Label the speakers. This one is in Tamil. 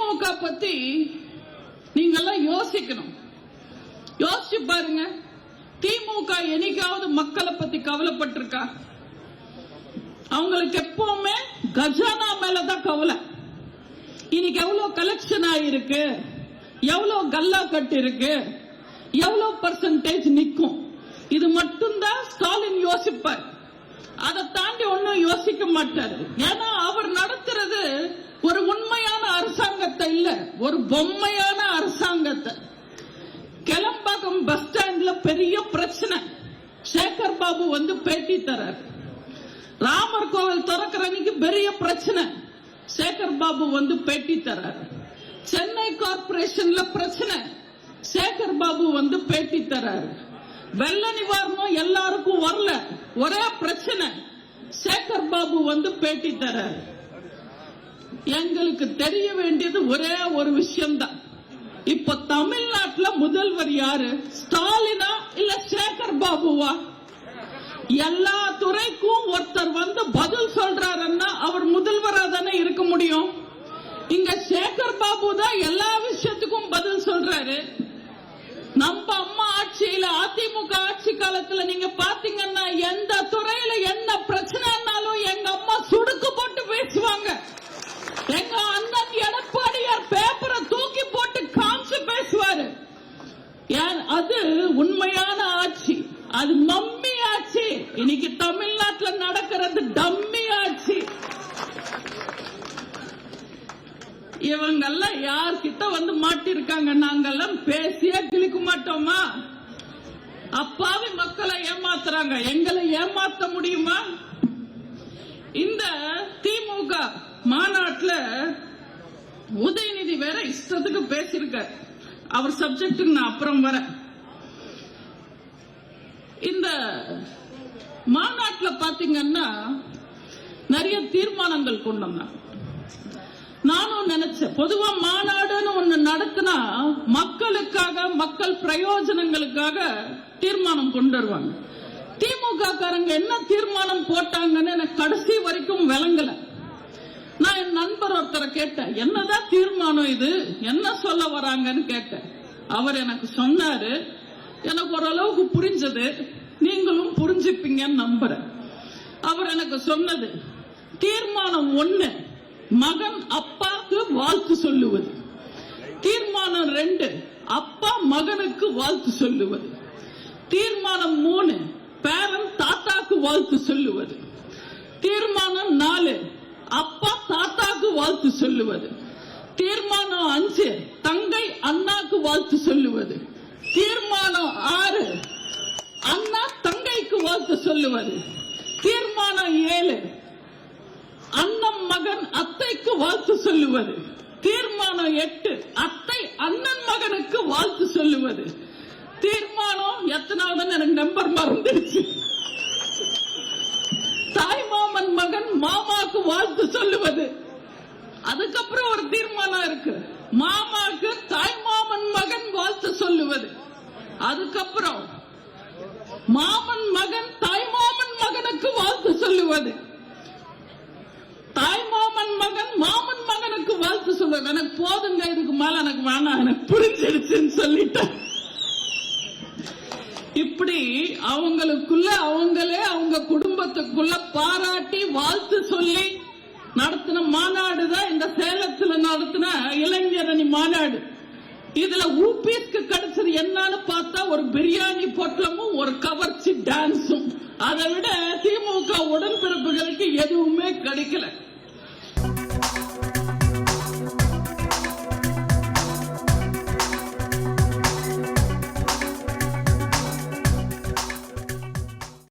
Speaker 1: திமுக பத்தி நீங்கெல்லாம் யோசிக்கணும். யோசிச்சு பாருங்க, திமுக என்னைக்காவது மக்களை பத்தி கவலைப்பட்டிருக்கா? அவங்களுக்கு எப்பவுமே கஜானா மேலதான் கவலை. இன்னைக்கு எவ்வளவு கலெக்ஷன் ஆயிருக்கு, எவ்வளவு கல்லா கட்டு இருக்கு, எவ்வளவு பர்சன்டேஜ் நிக்கும், இது மட்டும்தான் ஸ்டாலின் யோசிப்பார். அதை தாண்டி ஒன்னும் யோசிக்க மாட்டாரு. ஏன்னா அவர் நடத்துறது ஒரு உண்மையான அரசாங்கத்தை இல்ல, ஒரு பொம்மையான அரசாங்கத்தை. கிளம்பாக்கம் பஸ் ஸ்டாண்ட்ல பெரிய பிரச்சனை. சேகர் பாபு வந்து பேட்டி தரார். ராமர் கோவில் திறக்கிற அன்னைக்கு பெரிய பிரச்சனை. சேகர் பாபு வந்து பேட்டி தரார். சென்னை கார்பரேஷன்ல பிரச்சனை. சேகர் பாபு வந்து பேட்டி தரார். வெள்ள நிவாரணம் எல்லாருக்கும் வரல, ஒரே பிரச்சனை. சேகர் பாபு வந்து பேட்டி தரார். எங்களுக்கு தெரிய வேண்டியது ஒரே ஒரு விஷயம்தான். இப்ப தமிழ்நாட்டுல முதல்வர் யாரு? ஸ்டாலினா இல்ல சேகர் பாபுவா? எல்லா துறைக்கும் ஒருத்தர் வந்து பதில் சொல்றாருன்னா அவர் முதல்வரா தானே இருக்க முடியும். இங்க சேகர் பாபு தான் எல்லா விஷயத்துக்கும் பதில் சொல்றாரு. நம்ம அம்மா ஆட்சியில, அதிமுக ஆட்சி காலத்துல நீங்க பாத்தீங்கன்னா எந்த துறையில என்ன பிரச்சனைனாலும் எங்க அம்மா சுடுக்கு போட்டு பேசுவாங்க. எங்க அண்ணன் எடப்பாடியார் பேப்பரை தூக்கி போட்டு காமிச்சு பேசுவாரு. அது உண்மையான ஆட்சி, அது மம்மி ஆட்சி. இன்னைக்கு தமிழ்நாட்டில் நடக்கிறது டம்மி ஆட்சி. இவங்கெல்லாம் யார்கிட்ட வந்து மாட்டிருக்காங்க? நாங்கெல்லாம் பேசியே கிழிக்க மாட்டோமா? அப்பாவி மக்களை ஏமாத்துறாங்க, எங்களை ஏமாத்த முடியுமா? இந்த திமுக மாநாட்டில் உதயநிதி வேற இஷ்டத்துக்கு பேசியிருக்கார். அவர் சப்ஜெக்டுக்கு நான் அப்புறம் வரேன். இந்த மாநாட்டில் பாத்தீங்கன்னா நிறைய தீர்மானங்கள் கொண்டு வந்தாங்க. நானும் நினைச்சேன், பொதுவா மாநாடுன்னு ஒண்ணு நடத்தினா மக்களுக்காக, மக்கள் பிரயோஜனங்களுக்காக தீர்மானம் கொண்டு வருவாங்க. திமுக காரங்க என்ன தீர்மானம் போட்டாங்கன்னு எனக்கு கடைசி வரைக்கும் விளங்கல. நான் என் நண்பர் ஒருத்தரை கேட்டேன், என்னதான் தீர்மானம் இது, என்ன சொல்ல வராங்கன்னு கேட்டேன். அவர் எனக்கு சொன்னாரு. எனக்கு ஓரளவுக்கு புரிஞ்சது, நீங்களும் புரிஞ்சுப்பீங்கன்னு நம்புறேன். அவர் எனக்கு சொன்னது, தீர்மானம் 1, மகன் அப்பாக்கு வாழ்த்து சொல்லுவது. தீர்மானம் 2, அப்பா மகனுக்கு வாழ்த்து சொல்லுவது. தீர்மானம் 3, பேரன் தாத்தாக்கு வாழ்த்து சொல்லுவது. தீர்மானம் 4, அப்பா தாத்தாக்கு வாழ்த்து சொல்லுவது. தீர்மானம் 5, தங்கை அண்ணாக்கு வாழ்த்து சொல்லுவது. தீர்மானம் 6, அண்ணா தங்கைக்கு வாழ்த்து சொல்லுவது. தீர்மானம் 7, அண்ணன் மகன் அத்தைக்கு வாழ்த்து சொல்லுவது. தீர்மானம் 8, அத்தை அண்ணன் மகனுக்கு வாழ்த்து சொல்லுவது. தீர்மானம் எத்தனாவதுன்னு எனக்கு நம்பர் மறந்துடுச்சு. தாய்மாமன் மகன் மாமாக்கு வாழ்த்து சொல்லுவது. அதுக்கப்புறம் ஒரு தீர்மானம் இருக்கு, மாமாக்கு தாய்மாமன் மகன் வாழ்த்து சொல்லுவது. அதுக்கப்புறம் மாமன் மகன் தாய்மாமன் மகனுக்கு வாழ்த்து சொல்லுவது. தாய்மாமன் மகன் மாமன் மகனுக்கு வாழ்த்து சொல்லுவது. எனக்கு போதுங்க, இதுக்கு மேல எனக்கு வேணாம், எனக்கு புரிஞ்சிடுச்சுன்னு சொல்லிட்டேன். இப்படி அவங்களுக்குள்ள அவங்களே அவங்க குடும்பத்துக்குள்ள பாராட்டி வாழ்த்து சொல்லி நடத்தின மாநாடு தான் இந்த சேலத்தில் நடத்தின இளைஞரணி மாநாடு. இதுல ஊபிஎஸ்க்கு கிடைச்சது என்னன்னு பார்த்தா ஒரு பிரியாணி பொட்டலமும் ஒரு கவர்ச்சி டான்ஸும். அதை விட திமுக உடன்பிறப்புகளுக்கு எதுவுமே கிடைக்கல.